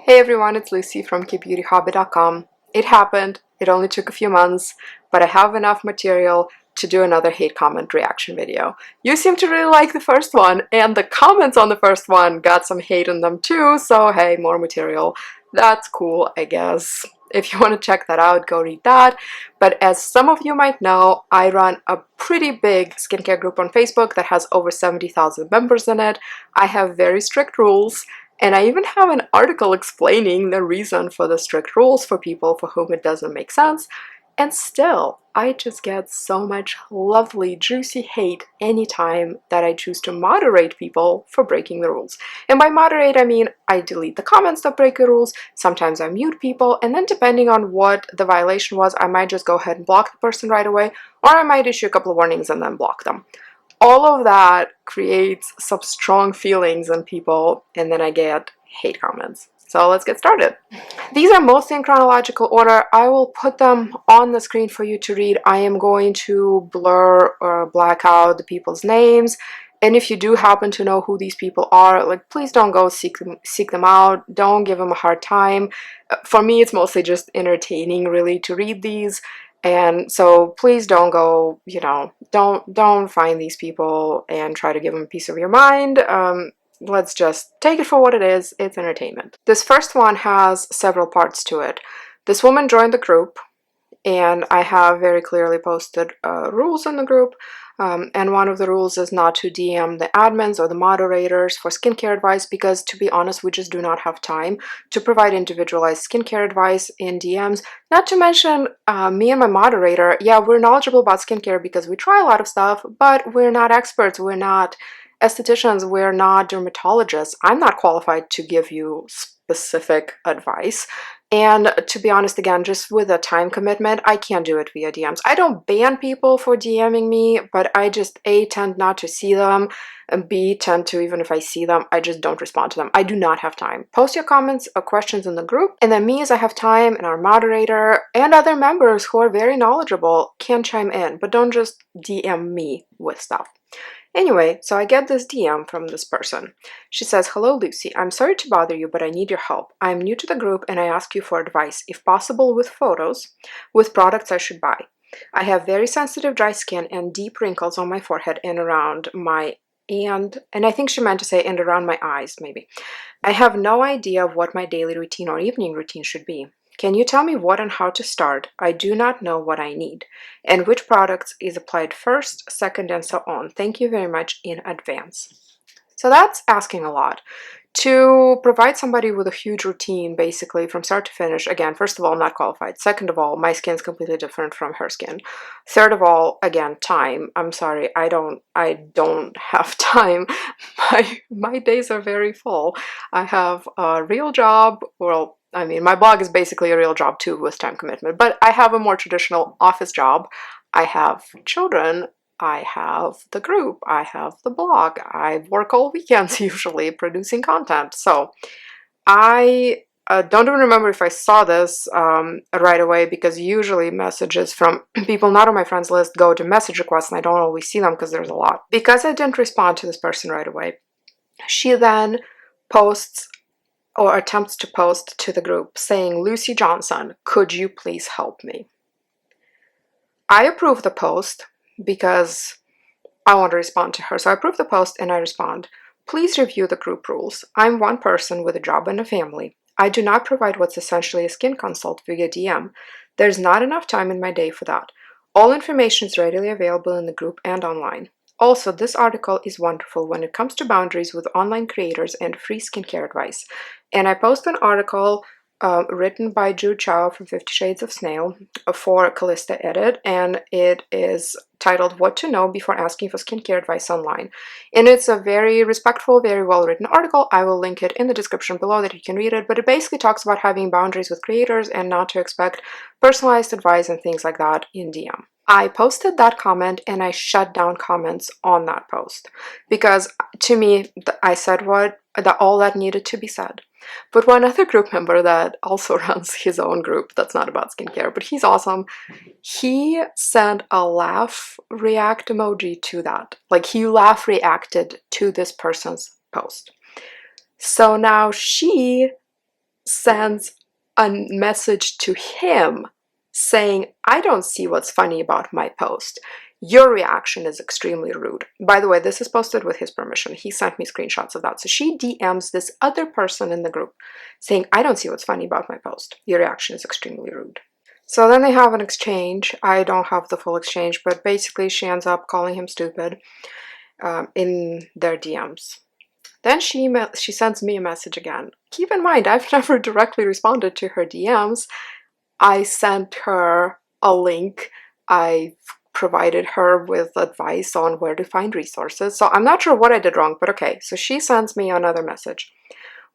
Hey everyone, it's Lucy from KBeautyHobbit.com. It happened, it only took a few months, but I have enough material to do another hate comment reaction video. You seem to really like the first one, and the comments on the first one got some hate in them too, so hey, more material. That's cool, I guess. If you want to check that out, go read that. But as some of you might know, I run a pretty big skincare group on Facebook that has over 70,000 members in it. I have very strict rules. And I even have an article explaining the reason for the strict rules for people for whom it doesn't make sense. And still, I just get so much lovely, juicy hate anytime that I choose to moderate people for breaking the rules. And by moderate, I mean I delete the comments that break the rules, sometimes I mute people, and then depending on what the violation was, I might just go ahead and block the person right away, or I might issue a couple of warnings and then block them. All of that creates some strong feelings in people, and then I get hate comments. So let's get started. These are mostly in chronological order. I will put them on the screen for you to read. I am going to blur or black out the people's names. And if you do happen to know who these people are, like, please don't go seek them out. Don't give them a hard time. For me, it's mostly just entertaining, really, to read these. And so please don't go, don't find these people and try to give them a piece of your mind. Let's just take it for what it is. It's entertainment. This first one has several parts to it. This woman joined the group, and I have very clearly posted rules in the group. And one of the rules is not to DM the admins or the moderators for skincare advice because, to be honest, we just do not have time to provide individualized skincare advice in DMs. Not to mention, me and my moderator, yeah, we're knowledgeable about skincare because we try a lot of stuff, but we're not experts, we're not estheticians, we're not dermatologists. I'm not qualified to give you specific advice. And to be honest, again, just with a time commitment, I can't do it via DMs. I don't ban people for DMing me, but I just A, tend not to see them, and B, tend to, even if I see them, I just don't respond to them. I do not have time. Post your comments or questions in the group, and then me, as I have time, and our moderator and other members who are very knowledgeable can chime in, but don't just DM me with stuff. Anyway, so I get this DM from this person. She says, "Hello Lucy, I'm sorry to bother you, but I need your help. I'm new to the group and I ask you for advice, if possible with photos, with products I should buy. I have very sensitive dry skin and deep wrinkles on my forehead and around my and I think she meant to say and around my eyes, maybe. I have no idea of what my daily routine or evening routine should be. Can you tell me what and how to start? I do not know what I need. And which products is applied first, second, and so on. Thank you very much in advance." So that's asking a lot. To provide somebody with a huge routine, basically, from start to finish, again, first of all, I'm not qualified. Second of all, my skin's completely different from her skin. Third of all, again, time. I'm sorry, I don't have time. My days are very full. I have a real job, well, I mean, my blog is basically a real job too with time commitment, but I have a more traditional office job. I have children. I have the group. I have the blog. I work all weekends usually producing content. So I don't even remember if I saw this right away because usually messages from people not on my friends list go to message requests and I don't always see them because there's a lot. Because I didn't respond to this person right away, she then posts or attempts to post to the group saying, "Lucy Johnson, could you please help me?" I approve the post because I want to respond to her. So I approve the post and I respond, "Please review the group rules. I'm one person with a job and a family. I do not provide what's essentially a skin consult via DM. There's not enough time in my day for that. All information is readily available in the group and online. Also, this article is wonderful when it comes to boundaries with online creators and free skincare advice." And I post an article written by Ju Chow from 50 Shades of Snail for Callista Edit, and it is titled "What to Know Before Asking for Skincare Advice Online." And it's a very respectful, very well-written article. I will link it in the description below that you can read it, but it basically talks about having boundaries with creators and not to expect personalized advice and things like that in DM. I posted that comment and I shut down comments on that post because to me, I said all that needed to be said. But one other group member that also runs his own group that's not about skincare, but he's awesome, he sent a laugh react emoji to that. Like, he laugh reacted to this person's post. So now she sends a message to him saying, I don't see what's funny about my post. Your reaction is extremely rude. By the way, this is posted with his permission. He sent me screenshots of that. So she DMs this other person in the group saying, I don't see what's funny about my post. Your reaction is extremely rude. So then they have an exchange. I don't have the full exchange, but basically she ends up calling him stupid in their DMs. Then she sends me a message again. Keep in mind, I've never directly responded to her DMs. I sent her a link. I provided her with advice on where to find resources. So I'm not sure what I did wrong, but okay. So she sends me another message.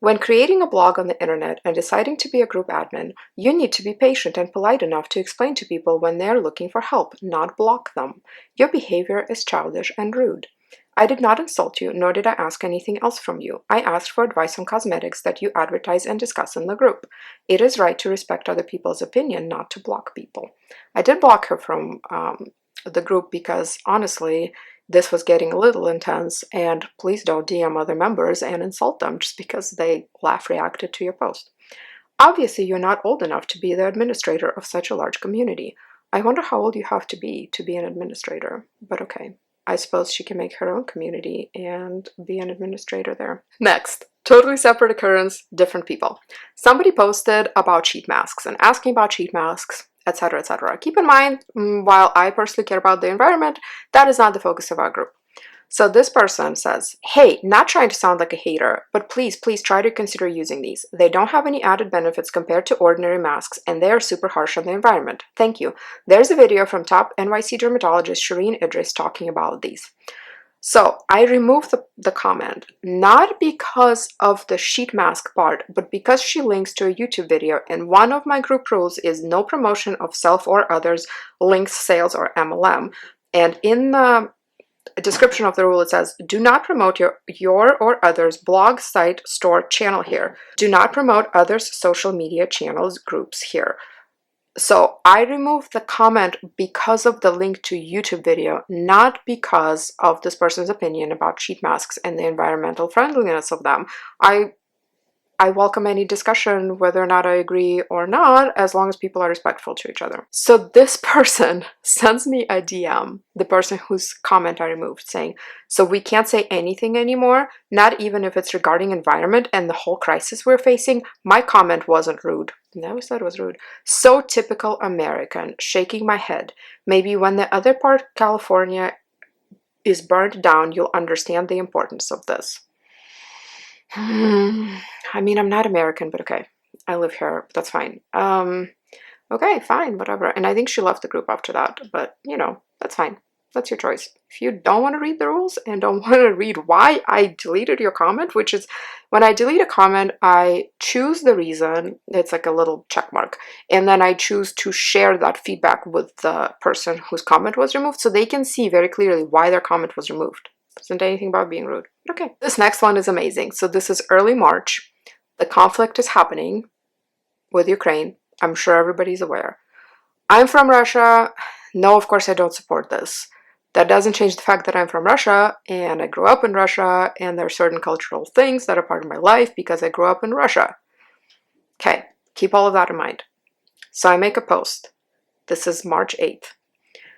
When creating a blog on the internet and deciding to be a group admin, you need to be patient and polite enough to explain to people when they're looking for help, not block them. Your behavior is childish and rude. I did not insult you, nor did I ask anything else from you. I asked for advice on cosmetics that you advertise and discuss in the group. It is right to respect other people's opinion, not to block people. I did block her from the group because, honestly, this was getting a little intense, and please don't DM other members and insult them just because they reacted to your post. Obviously, you're not old enough to be the administrator of such a large community. I wonder how old you have to be an administrator, but okay. I suppose she can make her own community and be an administrator there. Next, totally separate occurrence, different people. Somebody posted about sheet masks and asking about sheet masks, etc., etc. Keep in mind, while I personally care about the environment, that is not the focus of our group. So this person says, hey, not trying to sound like a hater, but please try to consider using these. They don't have any added benefits compared to ordinary masks, and they are super harsh on the environment. Thank you. There's a video from top NYC dermatologist Shireen Idris talking about these. So I removed the comment, not because of the sheet mask part, but because she links to a YouTube video, and one of my group rules is no promotion of self or others, links, sales, or MLM. And in the description of the rule, it says, do not promote your or others' blog, site, store, channel here. Do not promote others' social media channels, groups here. So I removed the comment because of the link to YouTube video, not because of this person's opinion about sheet masks and the environmental friendliness of them. I welcome any discussion, whether or not I agree or not, as long as people are respectful to each other. So this person sends me a DM, the person whose comment I removed, saying, so we can't say anything anymore, not even if it's regarding environment and the whole crisis we're facing. My comment wasn't rude. I never said it was rude. So typical American, shaking my head. Maybe when the other part, California, is burned down, you'll understand the importance of this. I mean, I'm not American, but okay. I live here, but that's fine. Okay, fine, whatever. And I think she left the group after that, but you know, that's fine. That's your choice. If you don't want to read the rules and don't want to read why I deleted your comment, which is when I delete a comment, I choose the reason. It's like a little check mark. And then I choose to share that feedback with the person whose comment was removed so they can see very clearly why their comment was removed. Isn't anything about being rude. Okay, this next one is amazing. So this is early March. The conflict is happening with Ukraine. I'm sure everybody's aware. I'm from Russia. No, of course I don't support this. That doesn't change the fact that I'm from Russia and I grew up in Russia and there are certain cultural things that are part of my life because I grew up in Russia. Okay, keep all of that in mind. So I make a post. This is March 8th.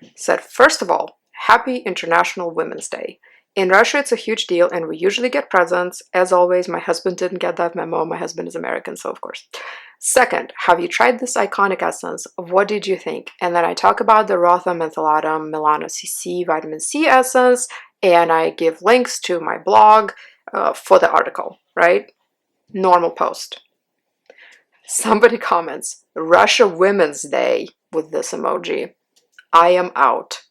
It said, first of all, Happy International Women's Day. In Russia, it's a huge deal, and we usually get presents. As always, my husband didn't get that memo. My husband is American, so of course. Second, have you tried this iconic essence? What did you think? And then I talk about the Rotha Mentholatum Milano CC Vitamin C essence, and I give links to my blog for the article, right? Normal post. Somebody comments, Russia Women's Day with this emoji. I am out.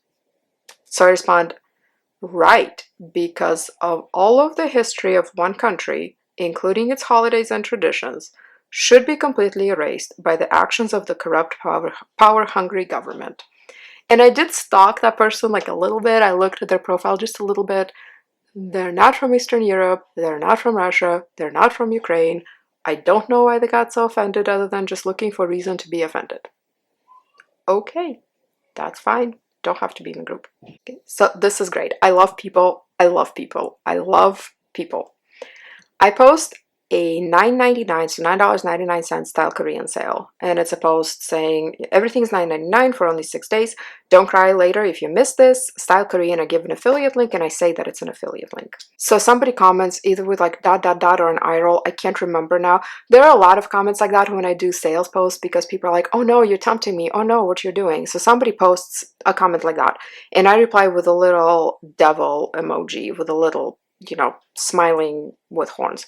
So I respond, right, because of all of the history of one country, including its holidays and traditions, should be completely erased by the actions of the corrupt, power-hungry government. And I did stalk that person like a little bit. I looked at their profile just a little bit. They're not from Eastern Europe. They're not from Russia. They're not from Ukraine. I don't know why they got so offended other than just looking for reason to be offended. Okay, that's fine. Don't have to be in the group. Okay, so this is great. I love people. I love people. I love people. I post a $9.99, so $9.99 style Korean sale. And it's a post saying everything's $9.99 for only 6 days. Don't cry later if you miss this. Style Korean, I give an affiliate link and I say that it's an affiliate link. So somebody comments either with like ... or an eye roll. I can't remember now. There are a lot of comments like that when I do sales posts because people are like, oh no, you're tempting me. Oh no, what you're doing. So somebody posts a comment like that. And I reply with a little devil emoji with a little, you know, smiling with horns.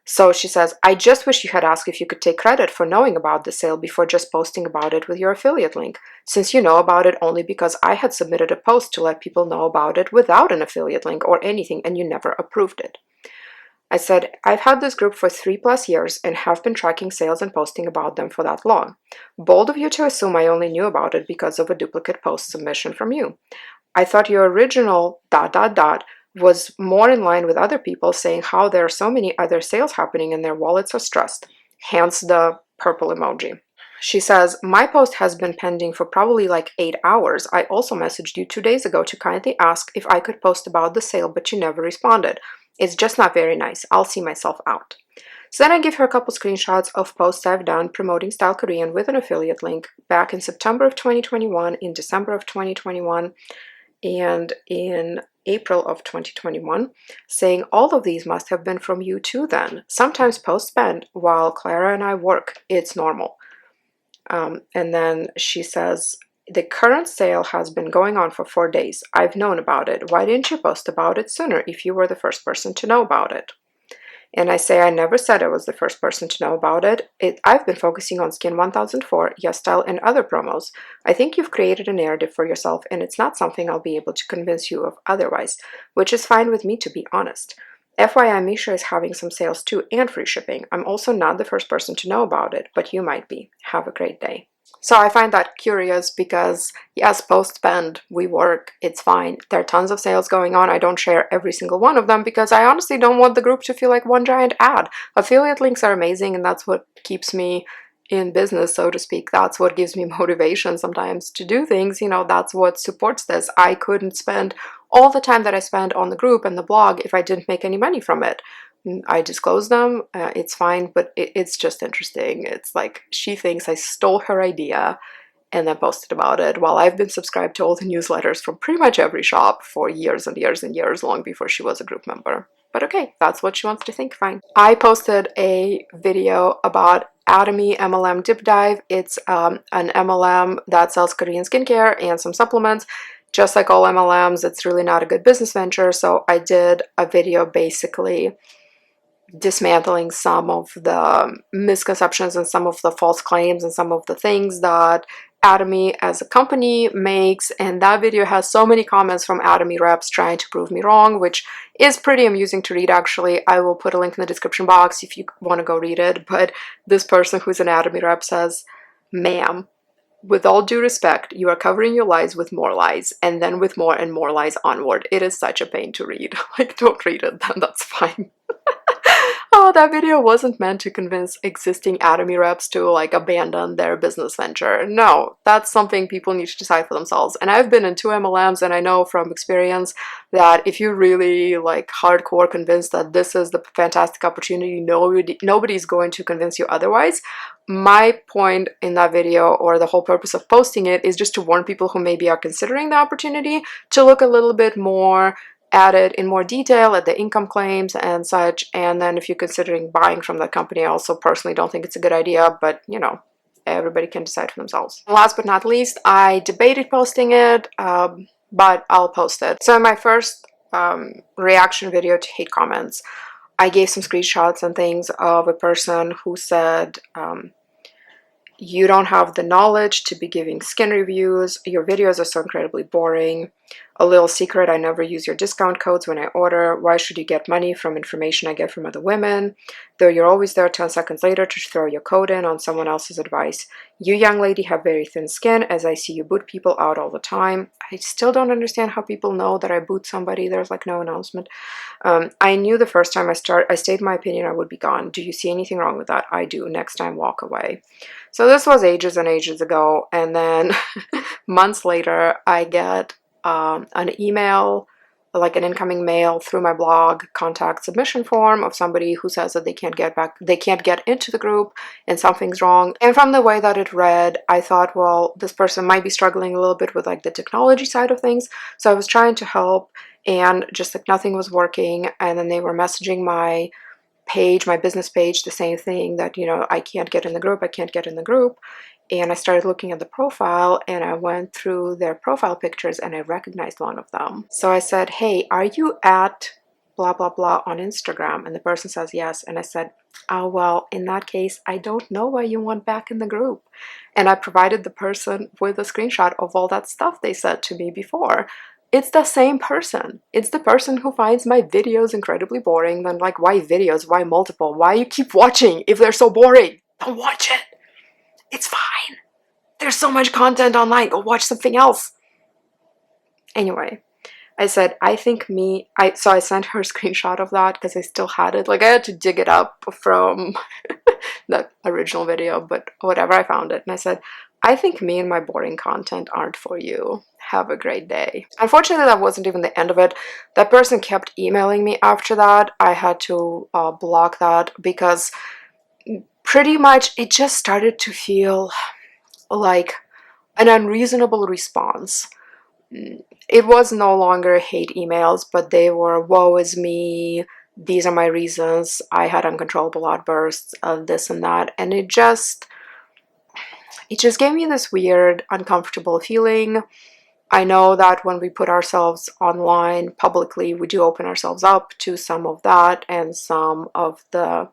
So she says, I just wish you had asked if you could take credit for knowing about the sale before just posting about it with your affiliate link, since you know about it only because I had submitted a post to let people know about it without an affiliate link or anything, and you never approved it. I said, I've had this group for 3+ years and have been tracking sales and posting about them for that long. Bold of you to assume I only knew about it because of a duplicate post submission from you. I thought your original ... was more in line with other people saying how there are so many other sales happening and their wallets are stressed. Hence the purple emoji. She says, my post has been pending for probably like 8 hours. I also messaged you 2 days ago to kindly ask if I could post about the sale, but you never responded. It's just not very nice. I'll see myself out. So then I give her a couple screenshots of posts I've done promoting Style Korean with an affiliate link back in September of 2021, in December of 2021, and in April of 2021, saying all of these must have been from you too then. Sometimes posts spend while Clara and I work. It's normal. And then she says, the current sale has been going on for 4 days. I've known about it. Why didn't you post about it sooner if you were the first person to know about it? And I say, I never said I was the first person to know about it. I've been focusing on Skin 1004, YesStyle, and other promos. I think you've created a narrative for yourself, and it's not something I'll be able to convince you of otherwise, which is fine with me, to be honest. FYI, Misha is having some sales too, and free shipping. I'm also not the first person to know about it, but you might be. Have a great day. So I find that curious because, yes, post-spend, we work, it's fine. There are tons of sales going on. I don't share every single one of them because I honestly don't want the group to feel like one giant ad. Affiliate links are amazing, and that's what keeps me in business, so to speak. That's what gives me motivation sometimes to do things. You know, that's what supports this. I couldn't spend all the time that I spend on the group and the blog if I didn't make any money from it. I disclose them, it's fine, but it's just interesting. It's like she thinks I stole her idea and then posted about it, while I've been subscribed to all the newsletters from pretty much every shop for years and years and years, long before she was a group member. But okay, that's what she wants to think, fine. I posted a video about Atomy MLM Dip Dive. It's an MLM that sells Korean skincare and some supplements. Just like all MLMs, it's really not a good business venture, so I did a video basically dismantling some of the misconceptions and some of the false claims and some of the things that Atomy as a company makes, and that video has so many comments from Atomy reps trying to prove me wrong, which is pretty amusing to read actually. I will put a link in the description box if you want to go read it, but this person who's an Atomy rep says, ma'am, with all due respect, you are covering your lies with more lies, and then with more and more lies onward. It is such a pain to read. Like, don't read it then, that's fine. Oh, that video wasn't meant to convince existing Atomy reps to like abandon their business venture. No, that's something people need to decide for themselves. And I've been in 2 MLMs, and I know from experience that if you're really like hardcore convinced that this is the fantastic opportunity, nobody's going to convince you otherwise. My point in that video, or the whole purpose of posting it, is just to warn people who maybe are considering the opportunity to look a little bit more at it in more detail, at the income claims and such. And then if you're considering buying from that company, I also personally don't think it's a good idea, but you know, everybody can decide for themselves. Last but not least, I debated posting it, but I'll post it. So in my first reaction video to hate comments, I gave some screenshots and things of a person who said, you don't have the knowledge to be giving skin reviews. Your videos are so incredibly boring. A little secret, I never use your discount codes when I order. Why should you get money from information I get from other women? Though you're always there 10 seconds later to throw your code in on someone else's advice. You, young lady, have very thin skin, as I see you boot people out all the time. I still don't understand how people know that I boot somebody. There's like no announcement. I knew the first time I stated my opinion I would be gone. Do you see anything wrong with that? I do. Next time, walk away. So this was ages and ages ago, and then months later I get an email like an incoming mail through my blog contact submission form of somebody who says that they can't get into the group and something's wrong. And from the way that it read, I thought, well, this person might be struggling a little bit with like the technology side of things. So I was trying to help, and just like nothing was working. And then they were messaging my page, my business page, the same thing, that, you know, I can't get in the group, I can't get in the group. And I started looking at the profile, and I went through their profile pictures and I recognized one of them. So I said, hey, are you at blah blah blah on Instagram? And the person says yes. And I said, oh, well, in that case, I don't know why you want back in the group. And I provided the person with a screenshot of all that stuff they said to me before. It's the same person. It's the person who finds my videos incredibly boring. Then like, why videos? Why multiple? Why you keep watching if they're so boring? Don't watch it. It's fine. There's so much content online. Go watch something else. Anyway, I said, I think so I sent her a screenshot of that because I still had it. Like, I had to dig it up from the original video, but whatever, I found it. And I said, I think me and my boring content aren't for you. Have a great day. Unfortunately, that wasn't even the end of it. That person kept emailing me after that. I had to block that because pretty much it just started to feel like an unreasonable response. It was no longer hate emails, but they were, woe is me, these are my reasons, I had uncontrollable outbursts of this and that, and it just gave me this weird, uncomfortable feeling. I know that when we put ourselves online publicly, we do open ourselves up to some of that and some of the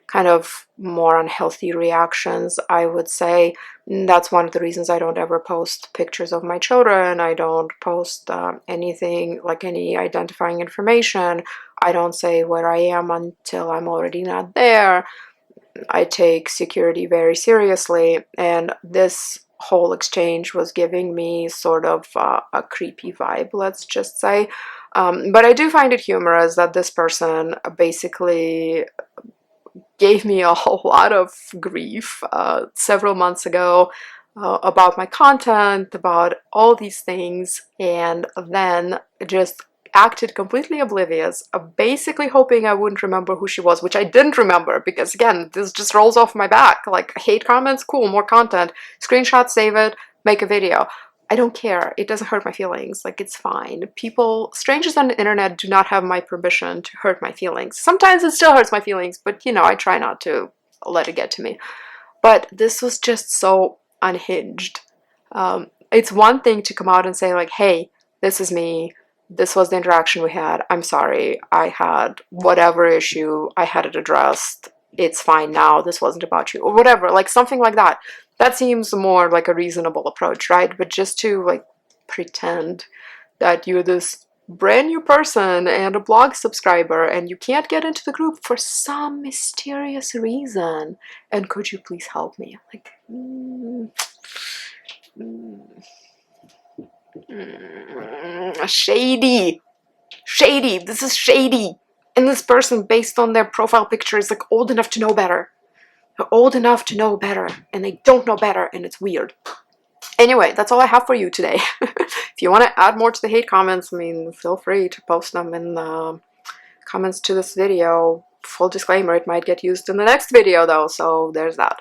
kind of more unhealthy reactions, I would say. That's one of the reasons I don't ever post pictures of my children. I don't post anything, like any identifying information. I don't say where I am until I'm already not there. I take security very seriously, and this whole exchange was giving me sort of a creepy vibe, let's just say. But I do find it humorous that this person basically gave me a whole lot of grief several months ago about my content, about all these things, and then just acted completely oblivious, basically hoping I wouldn't remember who she was, which I didn't remember because, again, this just rolls off my back. Like, hate comments, cool, more content, screenshot, save it, make a video. I don't care. It doesn't hurt my feelings. Like, it's fine. People, strangers on the internet do not have my permission to hurt my feelings. Sometimes it still hurts my feelings, but, you know, I try not to let it get to me. But this was just so unhinged. It's one thing to come out and say, like, hey, this is me. This was the interaction we had. I'm sorry. I had whatever issue. I had it addressed. It's fine now. This wasn't about you. Or whatever. Like, something like that. That seems more like a reasonable approach, right? But just to, like, pretend that you're this brand new person and a blog subscriber and you can't get into the group for some mysterious reason, and could you please help me? Like, shady. This is shady. And this person, based on their profile picture, is like old enough to know better. They're old enough to know better, and they don't know better, and it's weird. Anyway, that's all I have for you today. If you want to add more to the hate comments, I mean, feel free to post them in the comments to this video. Full disclaimer, it might get used in the next video though, so there's that.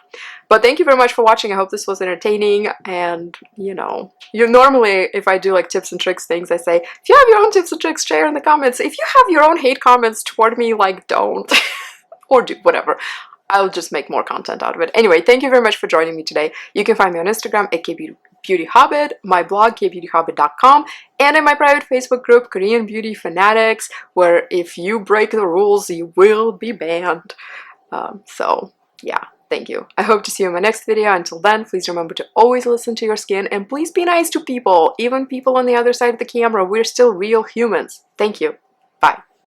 But thank you very much for watching. I hope this was entertaining, and, you know, normally if I do like tips and tricks things, I say, if you have your own tips and tricks, share in the comments. If you have your own hate comments toward me, like, don't. Or do, whatever. I'll just make more content out of it. Anyway, thank you very much for joining me today. You can find me on Instagram at KBeautyHobbit, my blog, KBeautyHobbit.com, and in my private Facebook group, Korean Beauty Fanatics, where if you break the rules, you will be banned. So, yeah, thank you. I hope to see you in my next video. Until then, please remember to always listen to your skin, and please be nice to people, even people on the other side of the camera. We're still real humans. Thank you.